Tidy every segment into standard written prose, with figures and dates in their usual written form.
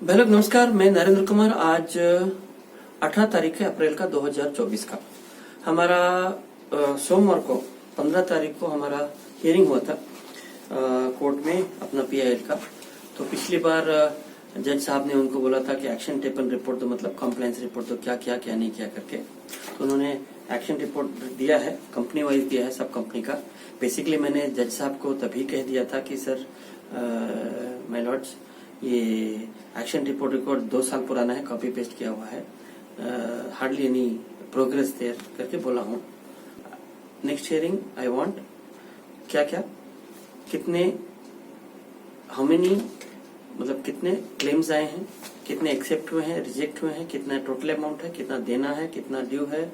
भाई लोग नमस्कार, मैं नरेंद्र कुमार। आज 18 तारीख है अप्रैल का 2024 का हमारा सोमवार को 15 तारीख को हमारा हियरिंग हुआ था कोर्ट में अपना पीआईएल का। तो पिछली बार जज साहब ने उनको बोला था कि एक्शन टेकन रिपोर्ट दो, मतलब कंप्लेंस रिपोर्ट दो, क्या किया क्या नहीं किया करके। तो उन्होंने एक्शन रिपोर्ट दिया है, कंपनी वाइज दिया है, सब कंपनी का। बेसिकली मैंने जज साहब को तभी कह दिया था कि सर माय लॉर्ड्स, ये एक्शन रिकॉर्ड 2 साल पुराना है, कॉपी पेस्ट किया हुआ है, हार्डली एनी प्रोग्रेस देयर करके बोला हूँ। नेक्स्ट हियरिंग आई वांट क्या क्या कितने हाउ मेनी, मतलब कितने क्लेम्स आए हैं, कितने एक्सेप्ट हुए हैं, रिजेक्ट हुए हैं, कितना टोटल अमाउंट है, कितना देना है, कितना ड्यू है,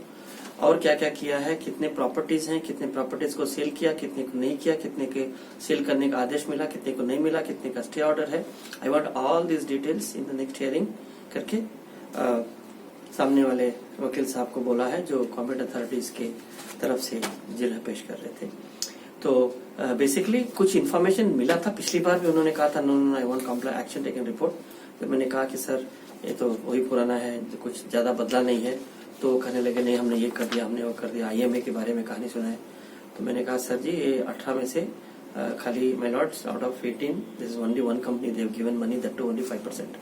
और क्या क्या किया है, कितने प्रॉपर्टीज हैं, कितने प्रॉपर्टीज को सेल किया, कितने को नहीं किया, कितने के सेल करने का आदेश मिला, कितने को नहीं मिला, कितने का स्टे ऑर्डर है। I want all this details in the next hearing करके सामने वाले वकील साहब को बोला है, जो कॉम्पिटेंट अथॉरिटीज के तरफ से जिला पेश कर रहे थे। तो बेसिकली कुछ इन्फॉर्मेशन मिला था, पिछली बार भी उन्होंने कहा था no no I want complaint action taken report. तो मैंने कहा कि सर ये तो वही पुराना है, कुछ ज्यादा बदला नहीं है। तो कहने लगे नहीं हमने ये कर दिया, हमने वो कर दिया, आईएमए के बारे में कहानी सुना है। तो मैंने कहा सर जी ये 18 में से खाली my lords out of 18 this is only one company they have given money, that too only 5%,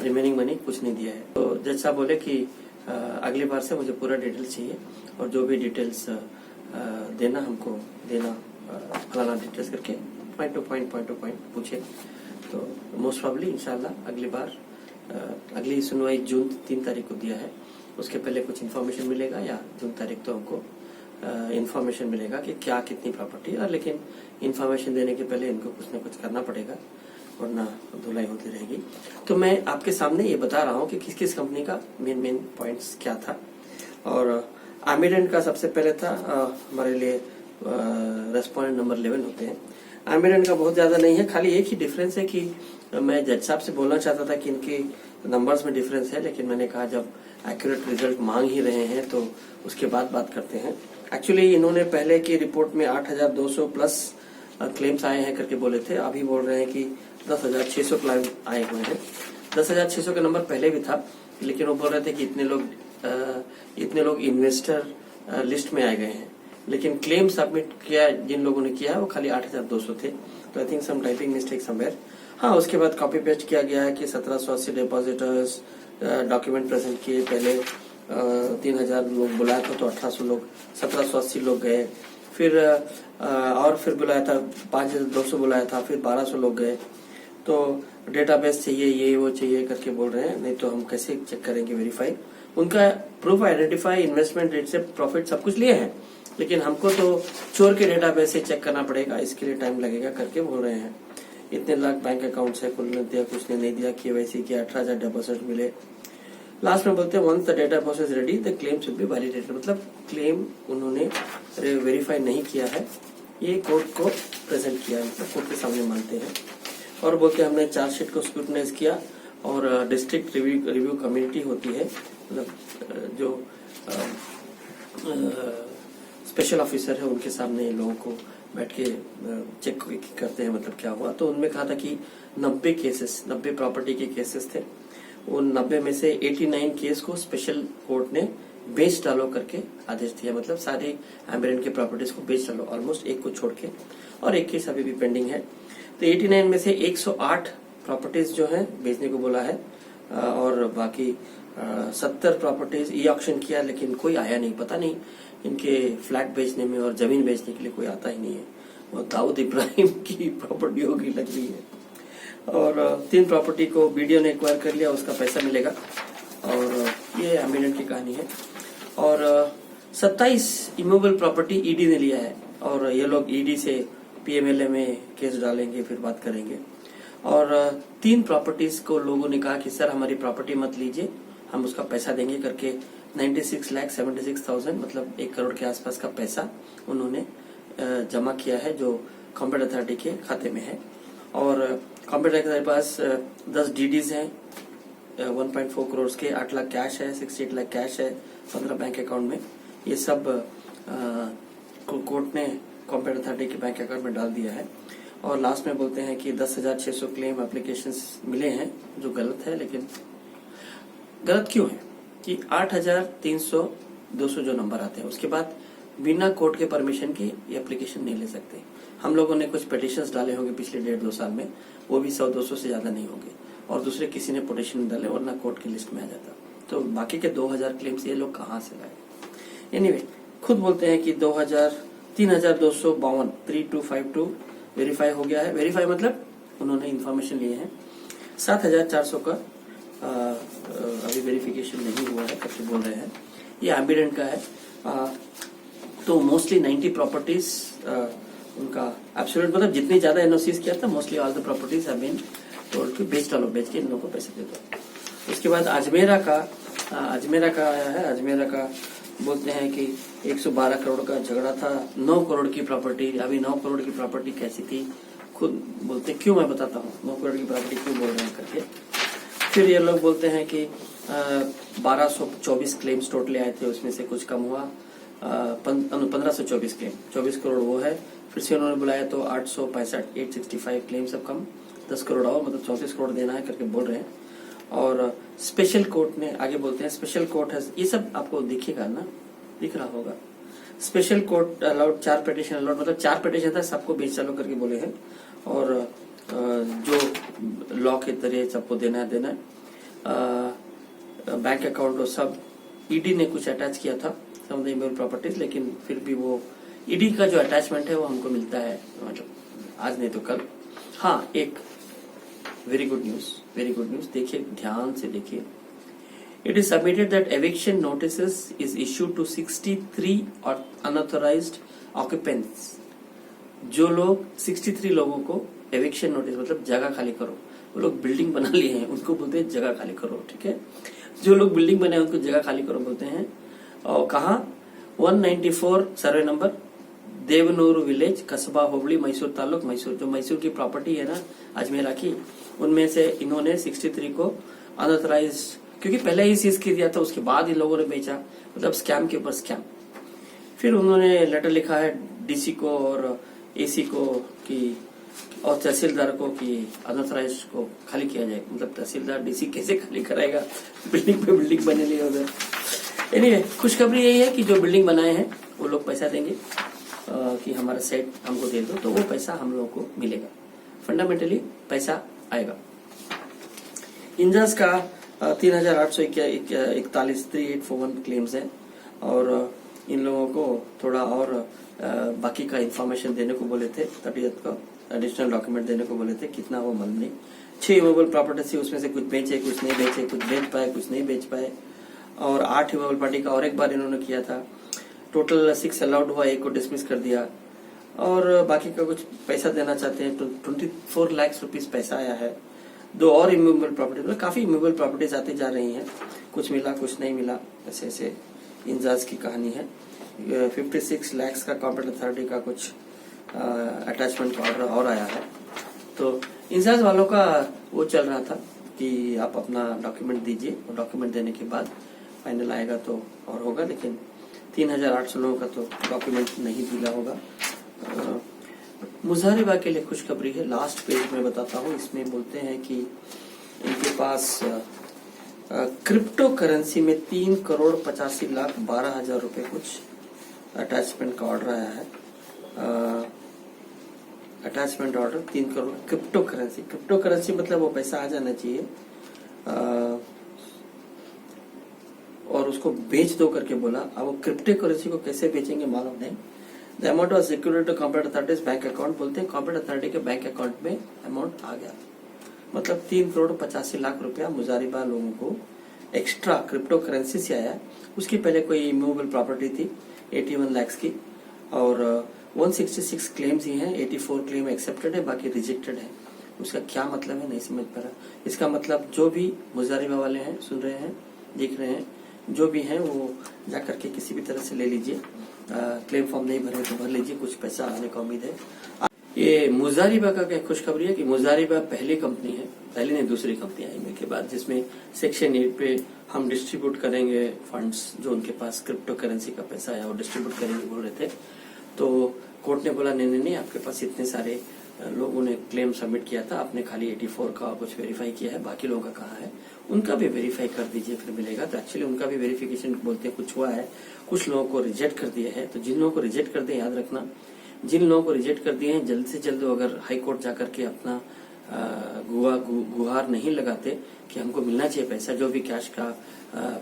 remaining money कुछ नहीं दिया है। तो जज साहब बोले कि अगली बार से मुझे पूरा डिटेल्स चाहिए, और जो भी डिटेल्स देना हमको देना, फलाना डिटेल्स करके पॉइंट टू पॉइंट पूछे। तो मोस्ट प्रॉब्ली इंशाल्लाह अगली बार अगली सुनवाई जून 3 तारीख को दिया है, उसके पहले कुछ इन्फॉर्मेशन मिलेगा, या जून तारीख तो हमको इन्फॉर्मेशन मिलेगा कि क्या कितनी प्रॉपर्टी है। लेकिन इन्फॉर्मेशन देने के पहले इनको कुछ न कुछ करना पड़ेगा, वरना धुलाई होती रहेगी। तो मैं आपके सामने ये बता रहा हूँ कि किस किस कंपनी का मेन पॉइंट्स क्या था। और आमिडेंट का सबसे पहले था, हमारे लिए रेस्पोंडेंट नंबर 11 होते हैं। आमिडेंट का बहुत ज्यादा नहीं है, खाली एक ही डिफरेंस है कि मैं जज साहब से बोलना चाहता था कि इनके नंबर्स में डिफरेंस है, लेकिन मैंने कहा जब एक्यूरेट रिजल्ट मांग ही रहे हैं तो उसके बाद बात करते हैं। एक्चुअली इन्होंने पहले की रिपोर्ट में 8,200 प्लस क्लेम्स आए हैं करके बोले थे, अभी बोल रहे हैं कि 10,600 क्लेम आए हुए हैं। 10,600 का नंबर पहले भी था, लेकिन वो बोल रहे थे कि इतने लोग इन्वेस्टर लिस्ट में आए गए हैं, लेकिन क्लेम सबमिट किया जिन लोगों ने किया है वो खाली 8,200 थे। तो I think some typing mistake somewhere. हाँ, उसके बाद कॉपी पेस्ट किया गया है कि 1780 डिपॉजिटर्स डॉक्यूमेंट प्रेजेंट किए। पहले 3,000 लोग बुलाया था, तो 1800 लोग 1780 लोग गए। फिर और फिर बुलाया था 5,200 बुलाया था, फिर 1200 लोग गए। तो डेटाबेस चाहिए, ये वो चाहिए करके बोल रहे हैं, नहीं तो हम कैसे चेक करेंगे वेरीफाई। उनका प्रूफ आइडेंटिफाई, इन्वेस्टमेंट रेट से प्रॉफिट सब कुछ लिए हैं, लेकिन हमको तो चोर के डेटाबेस से चेक करना पड़ेगा, इसके लिए टाइम लगेगा करके बोल रहे हैं। इतने लाख बैंक अकाउंट्स है, कुल ने दिया कुछ ने नहीं दिया, केवाईसी किया, 18,000 डिपॉजिट मिले। लास्ट में बोलते हैं once the data process ready the claim should be validated, मतलब क्लेम उन्होंने वेरीफाई नहीं किया है, ये कोर्ट को प्रेजेंट किया है, मतलब कोर्ट के सामने मानते हैं। और बोलते हैं हमने चार्जशीट को स्क्रूटनाइज किया, और डिस्ट्रिक्ट रिव्यू कम्युनिटी होती है, मतलब जो स्पेशल ऑफिसर है उनके सामने लोगों को बैठ के चेक करते हैं, मतलब क्या हुआ। तो उनमें कहा था कि 90 प्रॉपर्टी के केसेस थे, उन 90 में से 89 केस को स्पेशल कोर्ट ने बेच डालो करके आदेश दिया, मतलब सारे एम्बेरेंट के प्रॉपर्टीज को बेच डालो, ऑलमोस्ट एक को छोड़ के, और एक केस अभी भी पेंडिंग है। तो 89 में से 108 प्रॉपर्टीज जो है बेचने को बोला है, और बाकी 70 प्रॉपर्टीज ई ऑक्शन किया, लेकिन कोई आया नहीं। पता नहीं इनके फ्लैट बेचने में और जमीन बेचने के लिए कोई आता ही नहीं है, वो दाऊद इब्राहिम की प्रॉपर्टी होगी लग रही है। और 3 प्रॉपर्टी को बीडीओ ने एक्वायर कर लिया, उसका पैसा मिलेगा। और ये एमिनेंट की कहानी है। और 27 इमूवेबल प्रॉपर्टी ईडी ने लिया है, और ये लोग ईडी से पीएमएलए में केस डालेंगे, फिर बात करेंगे। और 3 प्रॉपर्टीज को लोगों ने कहा कि सर हमारी प्रॉपर्टी मत लीजिए, हम उसका पैसा देंगे करके 96,76,000, मतलब 1 करोड़ के आसपास का पैसा उन्होंने जमा किया है, जो कॉम्पिटेंट अथॉरिटी के खाते में है। और कॉम्पिटेंट अथॉरिटी के पास 10 डीडीज हैं 1.4 करोड़ के, 8 लाख कैश है, 68 लाख कैश है, 15 बैंक अकाउंट में। ये सब कोर्ट ने कॉम्पिटेंट अथॉरिटी के बैंक अकाउंट में डाल दिया है। और लास्ट में बोलते हैं कि 10,600 क्लेम एप्लीकेशंस मिले हैं, जो गलत है। लेकिन गलत क्यों है कि 8,300 200 जो नंबर आते हैं उसके बाद बिना कोर्ट के परमिशन के ये एप्लीकेशन नहीं ले सकते। हम लोगों ने कुछ पिटिशंस डाले होंगे पिछले 1.5-2 साल में, वो भी 100-200 से ज्यादा नहीं होंगे, और दूसरे किसी ने पिटिशन डाले और ना कोर्ट की लिस्ट में आ जाता। तो बाकी के 2,000 क्लेम्स ये लोग कहाँ से लाए। एनीवे, खुद बोलते हैं कि 3,252 3252 वेरीफाई हो गया है। वेरीफाई मतलब उन्होंने इन्फॉर्मेशन लिए हैं। 7,400 का अभी वेरिफिकेशन नहीं हुआ है करके बोल रहे हैं। ये एम्बिडेंट का है। तो मोस्टली 90 प्रॉपर्टीज उनका एब्सोल्यूट मतलब जितनी ज्यादा एनओसीज किया था, mostly all the properties have been told कि बेच डालो, बेच के इन लोगों को पैसे दे दो। उसके बाद अजमेरा का आया है। अजमेरा का बोलते हैं कि 112 करोड़ का झगड़ा था, 9 करोड़ की प्रॉपर्टी। अभी 9 करोड़ की प्रॉपर्टी कैसी थी खुद बोलते, क्यों मैं बताता हूँ 9 करोड़ की प्रॉपर्टी क्यों बोल रहे हैं करके। फिर ये लोग बोलते हैं कि 1224 क्लेम्स टोटली आए थे, उसमें से कुछ कम हुआ। 1524 क्लेम, 24 करोड़ वो है। फिर से उन्होंने बुलाया तो 865 865 क्लेम सब कम, 10 करोड़ और मतलब 34 करोड़ देना है करके बोल रहे हैं। और स्पेशल कोर्ट ने आगे बोलते हैं स्पेशल कोर्ट है, ये सब आपको दिखेगा ना, दिख रहा होगा। Special court allowed 4 petition allowed, मतलब 4 पिटिशन था, सबको बेच चालू करके बोले हैं। और जो लॉ के तरीके सबको देना है बैंक अकाउंट और सब। ईडी ने कुछ अटैच किया था सम ऑफ द इमूवेबल प्रॉपर्टीज, लेकिन फिर भी वो ईडी का जो अटैचमेंट है वो हमको मिलता है, मतलब आज नहीं तो कल। हाँ, एक वेरी गुड न्यूज देखिए, ध्यान से देखिए। It is submitted that eviction notices is issued to 63 unauthorised occupants. जो लोग 63 लोगों को एविक्शन नोटिस मतलब जगह खाली करो, वो लोग बिल्डिंग बना लिए हैं, उनको बोलते हैं जगह खाली करो, ठीक है। जो लोग बिल्डिंग बनाए उनको जगह खाली करो बोलते हैं। और कहा 194 सर्वे नंबर, देवनूर विलेज, कस्बा होबली, मैसूर तालुक, मैसूर। जो मैसूर की प्रॉपर्टी है ना अजमेरा की, उनमें से इन्होंने 63 को अनऑथराइज, क्योंकि पहले ही सीज कर दिया था, उसके बाद इन लोगों ने बेचा, मतलब स्कैम के ऊपर स्कैम। फिर उन्होंने लेटर लिखा है डीसी को और एसी को कि और तहसीलदार को कि अनऑथराइज को खाली किया जाए। मतलब तहसीलदार डीसी कैसे खाली कराएगा, बिल्डिंग पे बिल्डिंग बने लिए उधर। एनीवे, खुशखबरी यही है कि जो बिल्डिंग बनाए हैं वो लोग पैसा देंगे कि हमारा सेट हमको दे दो, तो वो पैसा हम लोगों को मिलेगा। फंडामेंटली पैसा आएगा। इंजास का 3,841 3841 क्लेम्स है, और इन लोगों को थोड़ा और बाकी का इंफॉर्मेशन देने को बोले थे, 30th का एडिशनल डॉक्यूमेंट देने को बोले थे, कितना वो मालूम नहीं। 6 इमूवेबल प्रॉपर्टी थी, उसमें से कुछ बेचे, कुछ नहीं बेचे, कुछ बेच पाए, कुछ नहीं बेच पाए। और 8 इमूवेबल पार्टी का और एक बार इन्होंने किया था। टोटल 6 अलाउड हुआ, 1 को डिसमिस कर दिया। और बाकी का कुछ पैसा देना चाहते हैं तो 24 लाख रुपीज पैसा आया है। 2 और इमूवेबल प्रॉपर्टी, मतलब काफी इमूवेबल प्रॉपर्टीज आती जा रही हैं, कुछ मिला कुछ नहीं मिला, ऐसे ऐसे इंजाज की कहानी है। 56 लाख का कॉर्पोरेट अथॉरिटी का कुछ अटैचमेंट का ऑर्डर और आया है। तो इंजाज वालों का वो चल रहा था कि आप अपना डॉक्यूमेंट दीजिए, और डॉक्यूमेंट देने के बाद फाइनल आएगा तो और होगा। लेकिन 3,800 लोगों का तो डॉक्यूमेंट नहीं दिया होगा। मुजारिबा के लिए खुशखबरी है, लास्ट पेज में बताता हूँ। इसमें बोलते हैं कि इनके पास क्रिप्टो करेंसी में 3,85,12,000 रुपए कुछ अटैचमेंट का ऑर्डर आया है। Attachment order 3 crore crypto currency मतलब वो पैसा आ जाना चाहिए, और उसको बेच दो करके बोला। अब वो क्रिप्टो करेंसी को कैसे बेचेंगे मालूम नहीं। The amount was secured to corporate authorities bank account, बोलते हैं कॉर्पोरेट अथॉरिटी के बैंक अकाउंट में अमाउंट आ गया, मतलब 3,85,00,000 रुपया मुजारिबा लोगों को एक्स्ट्रा क्रिप्टो करेंसी से आया। उसकी पहले कोई इमूवेबल प्रॉपर्टी थी 81 लाख की, और 166 क्लेम्स ही हैं, 84 क्लेम एक्सेप्टेड है, बाकी रिजेक्टेड है। उसका क्या मतलब है नहीं समझ पा रहा। इसका मतलब जो भी मुजारिबा वाले हैं, सुन रहे हैं, देख रहे हैं, जो भी हैं वो जाकर के किसी भी तरह से ले लीजिए। क्लेम फॉर्म नहीं भरे तो भर लीजिए, कुछ पैसा आने का उम्मीद है। ये मुजारिबा का क्या खुशखबरी है कि मुजारिबा पहली कंपनी है, पहली नहीं दूसरी कंपनी आई के बाद, जिसमें सेक्शन 8 पे हम डिस्ट्रीब्यूट करेंगे फंड्स, जो उनके पास क्रिप्टो करेंसी का पैसा है वो डिस्ट्रीब्यूट करेंगे बोल रहे थे। तो कोर्ट ने बोला नहीं, आपके पास इतने सारे लोगों ने क्लेम सबमिट किया था, आपने खाली 84 का कुछ वेरीफाई किया है, बाकी लोगों का कहाँ है, उनका भी वेरीफाई कर दीजिए, फिर मिलेगा। तो एक्चुअली उनका भी वेरिफिकेशन बोलते हैं कुछ हुआ है, कुछ लोगों को रिजेक्ट कर दिया है। तो जिन लोगों को रिजेक्ट कर दिए, याद रखना, जिन लोगों को रिजेक्ट कर दिए हैं, जल्द से जल्द अगर हाई कोर्ट जाकर के अपना गुहार नहीं लगाते कि हमको मिलना चाहिए पैसा, जो भी कैश का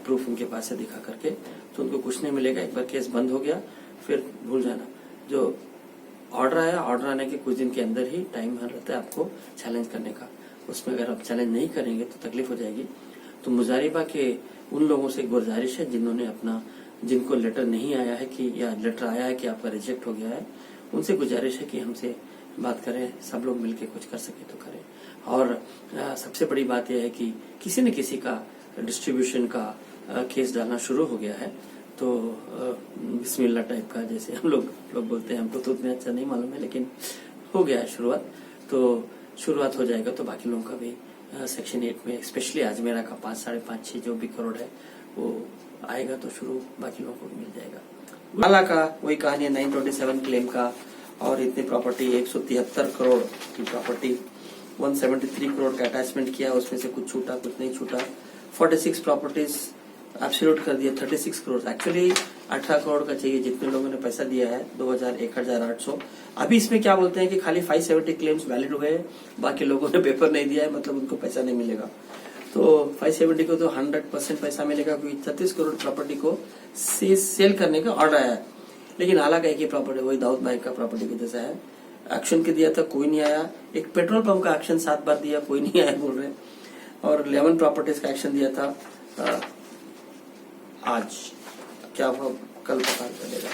प्रूफ उनके पास है दिखा करके, तो उनको कुछ नहीं मिलेगा। एक बार केस बंद हो गया फिर भूल जाना। जो ऑर्डर आया, ऑर्डर आने के कुछ दिन के अंदर ही टाइम रहता है आपको चैलेंज करने का। उसमें अगर आप चैलेंज नहीं करेंगे तो तकलीफ हो जाएगी। तो मुजारिबा के उन लोगों से गुजारिश है जिन्होंने जिनको लेटर नहीं आया है कि या लेटर आया है कि आपका रिजेक्ट हो गया है, उनसे गुजारिश है कि हमसे बात करें, सब लोग मिलकर कुछ कर सके तो करें। और सबसे बड़ी बात यह है कि किसी न किसी का डिस्ट्रीब्यूशन का केस डालना शुरू हो गया है। तो बिस्मिल्लाह टाइप का, जैसे हम लोग बोलते हैं, हमको तो उतना अच्छा नहीं मालूम है, लेकिन हो गया है शुरुआत। तो शुरुआत हो जाएगा तो बाकी लोगों का भी सेक्शन 8 में, स्पेशली आजमेरा का 5, 5.5, 6 जो भी करोड़ है वो आएगा, तो शुरू बाकी लोगों को भी मिल जाएगा। आला का वही कहानी है, 927 क्लेम का, और इतनी प्रॉपर्टी 173 करोड़ की प्रॉपर्टी, 173 करोड़ का अटैचमेंट किया, उसमें से कुछ छूटा कुछ नहीं छूटा। 46 प्रॉपर्टीज एब्सोल्यूट कर दिया, 36 करोड़। एक्चुअली 18 करोड़ का चाहिए, जितने लोगों ने पैसा दिया है 1800। अभी इसमें क्या बोलते हैं कि खाली 570 क्लेम्स वैलिड हुए, बाकी लोगों ने पेपर नहीं दिया है, मतलब उनको पैसा नहीं मिलेगा। तो 570 को तो 100% पैसा मिलेगा, क्योंकि 36 करोड़ प्रॉपर्टी को सेल करने का ऑर्डर आया है। लेकिन आला का एक ही प्रॉपर्टी, वही दाऊद भाई का प्रॉपर्टी के जैसा है, एक्शन के दिया था कोई नहीं आया। एक पेट्रोल पंप का एक्शन 7 बार दिया, कोई नहीं आया बोल रहे। और 11 प्रॉपर्टीज का एक्शन दिया था, आज क्या हुआ कल पता चलेगा।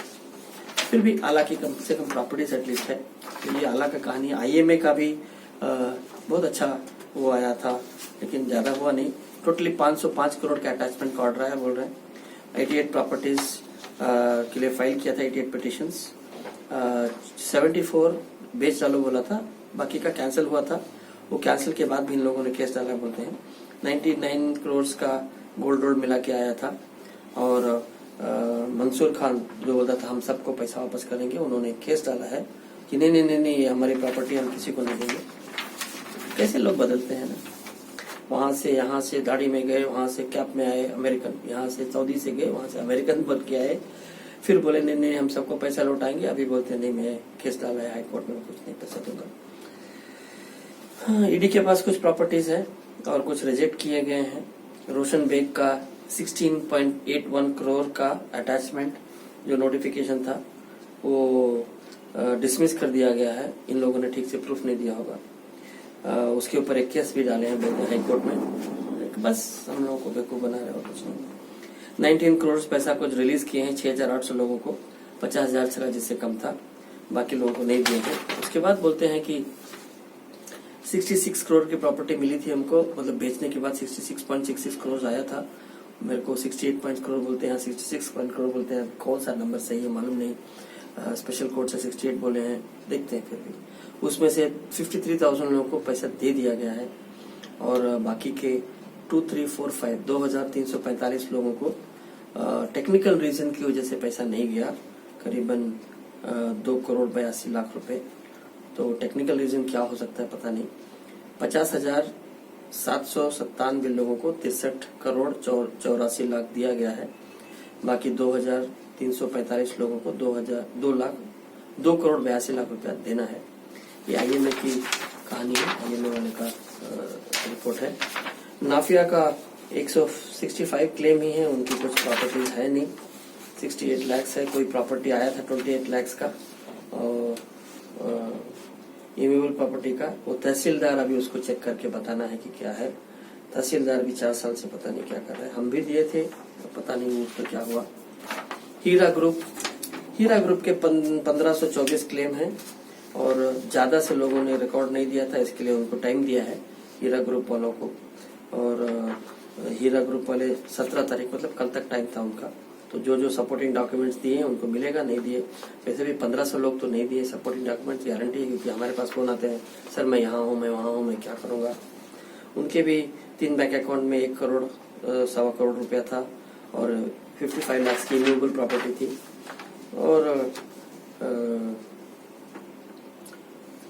फिर भी आला की कम से कम प्रॉपर्टीज एटलीस्ट है। तो ये आला का कहानी। IMA का भी बहुत अच्छा वो आया था, लेकिन ज्यादा हुआ नहीं। टोटली 505 करोड़ का अटैचमेंट का ऑर्डर आया बोल रहे हैं। 88 प्रॉपर्टीज के लिए फाइल किया था, 88 पिटिशंस, 74 बेच डालो बोला था, बाकी का कैंसिल हुआ था। वो कैंसिल के बाद भी इन लोगों ने केस डाला बोलते हैं। 99 करोड़ का गोल्ड रोड मिला के आया था। और मंसूर खान जो बोलता था हम सबको पैसा वापस करेंगे, उन्होंने केस डाला है कि नहीं नहीं नहीं नहीं, ये हमारी प्रॉपर्टी हम किसी को नहीं देंगे। कैसे लोग बदलते हैं ना, वहां से यहाँ से दाढ़ी में गए, वहां से कैप में आए अमेरिकन, यहाँ से सऊदी से गए, वहां से अमेरिकन बन के आए, फिर बोले नहीं नहीं हम सबको पैसा लौटाएंगे। अभी बोलते नहीं, मैं केस डाला है हाई कोर्ट में, कुछ नहीं पैसा दूंगा। हाँ, ईडी के पास कुछ प्रॉपर्टीज है और कुछ रिजेक्ट किए गए हैं। रोशन बेग का 16.81 करोड़ का अटैचमेंट जो नोटिफिकेशन था वो डिसमिस कर दिया गया है। इन लोगों ने ठीक से प्रूफ नहीं दिया होगा। उसके ऊपर एक केस भी डाले हैं हाई कोर्ट में। बस हम लोगों को बेवकूफ बना रहे हो, कुछ नहीं। 19 करोड़ पैसा कुछ रिलीज किए हैं 6,800 लोगों को, 50,000 चला जिससे कम था, बाकी लोगों को नहीं दिए हैं। उसके बाद बोलते हैं कि 66 करोड़ की प्रॉपर्टी मिली थी हमको, मतलब बेचने के बाद 66.66 करोड़ आया था मेरे को। 68 करोड़ बोलते हैं, 66 करोड़ बोलते हैं, कौन सा नंबर सही है मालूम नहीं। स्पेशल कोर्ट से 68 बोले हैं, देखते हैं। फिर भी उसमें से 53,000 लोगों को पैसा दे दिया गया है, और बाकी के 2,345 लोगों को टेक्निकल रीजन की वजह से पैसा नहीं गया, करीबन 2 करोड़ 82 लाख रुपए। तो टेक्निकल रीजन क्या हो सकता है पता नहीं। 50,797 लोगों को 63 करोड़ 84 लाख दिया गया है। बाकी 2,345 लोगों को 2 करोड़ 82 लाख रुपया देना है। ये IMA की कहानी है, IMA वाले का रिपोर्ट है। नाफिया का 165 क्लेम ही है, उनकी कुछ प्रॉपर्टीज है नहीं। 68 लाख है, कोई प्रॉपर्टी आया था 28 लाख का, और इमूवेबल प्रॉपर्टी का वो तहसीलदार अभी उसको चेक करके बताना है कि क्या है। तहसीलदार भी 4 साल से पता नहीं क्या कर रहा है। हम भी दिए थे तो पता नहीं उसको क्या हुआ। हीरा ग्रुप के 1524 क्लेम है, और ज्यादा से लोगों ने रिकॉर्ड नहीं दिया था, इसके लिए उनको टाइम दिया है हीरा ग्रुप वालों को। और हीरा ग्रुप वाले 17 तारीख मतलब कल तक टाइम था उनका। तो जो सपोर्टिंग डॉक्यूमेंट्स दिए हैं उनको मिलेगा, नहीं दिए वैसे भी 1500 लोग तो नहीं दिए सपोर्टिंग डॉक्यूमेंट्स, गारंटी है। क्योंकि हमारे पास फोन आते हैं, सर मैं यहाँ हूँ, मैं वहाँ हूँ, मैं क्या करूँगा। उनके भी 3 बैंक अकाउंट में 1 करोड़ 1.25 करोड़ रुपया था, और 55 लाख की इमूवेबल प्रॉपर्टी थी, और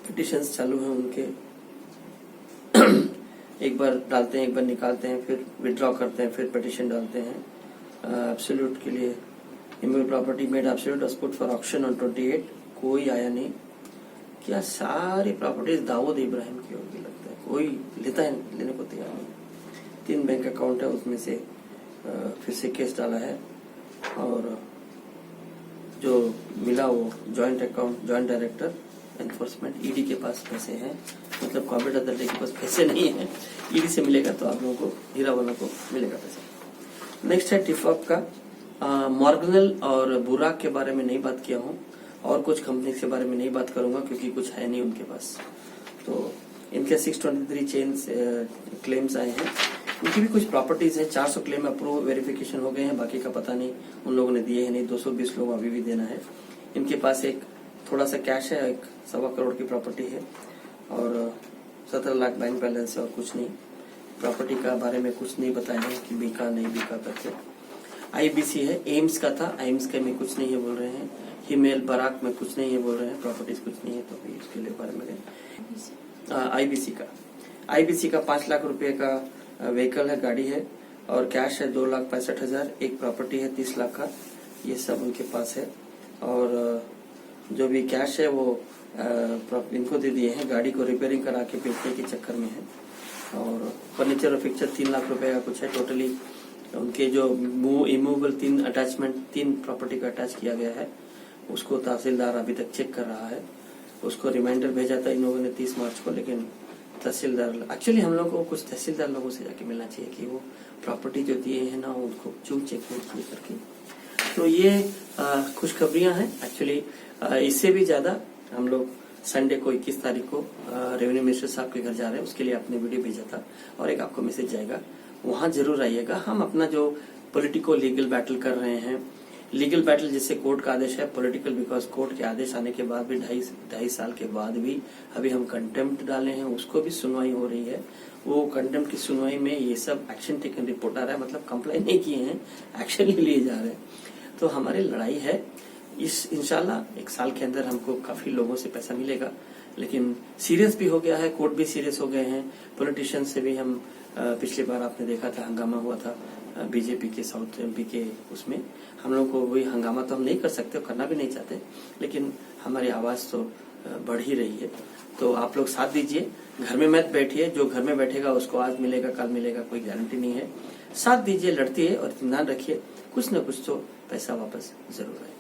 पिटिशंस चालू हैं उनके। एक बार डालते हैं, एक बार निकालते हैं, फिर विड्रॉ करते हैं, फिर पिटिशन डालते हैं। एब्सोल्यूट के लिए immovable property made absolute was put for auction on 28, कोई आया नहीं। क्या सारी प्रॉपर्टीज दाऊद इब्राहिम की होगी लगता है, कोई लेने को तैयार नहीं। 3 बैंक अकाउंट है, उसमें से फिर से केस डाला है, और जो मिला वो joint account, joint director enforcement, ED के पास पैसे हैं, मतलब कॉर्पोरेट अथॉरिटी के पास पैसे नहीं है। ईडी से मिलेगा तो आप लोगों को, हीरा वालों को मिलेगा पैसा। नेक्स्ट है टिफॉप का। मॉर्गनल और बुराक के बारे में नहीं बात किया हूँ, और कुछ कंपनी के बारे में नहीं बात करूंगा क्योंकि कुछ है नहीं उनके पास। तो इनके 623 चेन क्लेम्स आए हैं, उनकी भी कुछ प्रॉपर्टीज है। 400 क्लेम अप्रूव वेरिफिकेशन हो गए हैं, बाकी का पता नहीं, उन लोगों ने दिए हैं नहीं। 220 लोग अभी भी देना है। इनके पास एक थोड़ा सा कैश है, 1.25 करोड़ की प्रॉपर्टी है, और 17 लाख बैंक बैलेंस है, और कुछ नहीं। प्रॉपर्टी का बारे में कुछ नहीं बताया है कि बिका नहीं बिका करके। आईबीसी है, एम्स का था, एम्स के में कुछ नहीं है बोल रहे हैं। हिमेल बराक में कुछ नहीं है बोल रहे हैं, प्रॉपर्टीज कुछ नहीं है, तो अभी इसके लिए बारे में। आईबीसी का 5 लाख रुपए का व्हीकल है, गाड़ी है, और कैश है 2,65,000, एक प्रॉपर्टी है 30 लाख का, ये सब उनके पास है। और जो भी कैश है वो इनको दे दिए हैं, गाड़ी को रिपेयरिंग करा के बेचने के चक्कर में है। और फर्नीचर और पिक्चर 3 लाख रुपए का कुछ है टोटली। उनके जो इमूवेबल 3 अटैचमेंट, 3 प्रॉपर्टी का अटैच किया गया है, उसको तहसीलदार अभी तक चेक कर रहा है। उसको रिमाइंडर भेजा था इन लोगों ने 30 मार्च को, लेकिन तहसीलदार, एक्चुअली हम लोगों को कुछ तहसीलदार लोगों से जाके मिलना चाहिए कि वो प्रॉपर्टी जो दिए हैं ना, उनको क्यों चेक नहीं किए करके। तो ये खुशखबरियां हैं एक्चुअली। इससे भी ज्यादा हम लोग संडे को 21 तारीख को रेवेन्यू मिनिस्टर साहब के घर जा रहे हैं, उसके लिए आपने वीडियो भेजा था, और एक आपको मैसेज जाएगा, वहां जरूर आइएगा। हम अपना जो पॉलिटिको लीगल बैटल कर रहे हैं, लीगल बैटल जिससे कोर्ट का आदेश है, पॉलिटिकल बिकॉज कोर्ट के आदेश आने के बाद भी 2.5 साल के बाद भी अभी हम कंटेम्प्ट डाले हैं, उसको भी सुनवाई हो रही है। वो कंटेम्प्ट की सुनवाई में ये सब एक्शन टेकन रिपोर्ट आ रहा है, मतलब कंप्लेन नहीं किए हैं, एक्शन ही लिए जा रहे हैं। तो हमारी लड़ाई है, इस इंशाल्लाह 1 साल के अंदर हमको काफी लोगों से पैसा मिलेगा। लेकिन सीरियस भी हो गया है, कोर्ट भी सीरियस हो गए हैं, पॉलिटिशियन से भी हम पिछली बार आपने देखा था हंगामा हुआ था बीजेपी के साउथ एमपी के, उसमें हम लोग को वही हंगामा तो हम नहीं कर सकते, करना भी नहीं चाहते, लेकिन हमारी आवाज तो बढ़ ही रही है। तो आप लोग साथ दीजिए, घर में मत बैठिए, जो घर में बैठेगा उसको आज मिलेगा कल मिलेगा, कोई गारंटी नहीं है। साथ दीजिए, लड़ती है, और इत्मीनान रखिए, कुछ न कुछ तो पैसा वापस जरूर आए।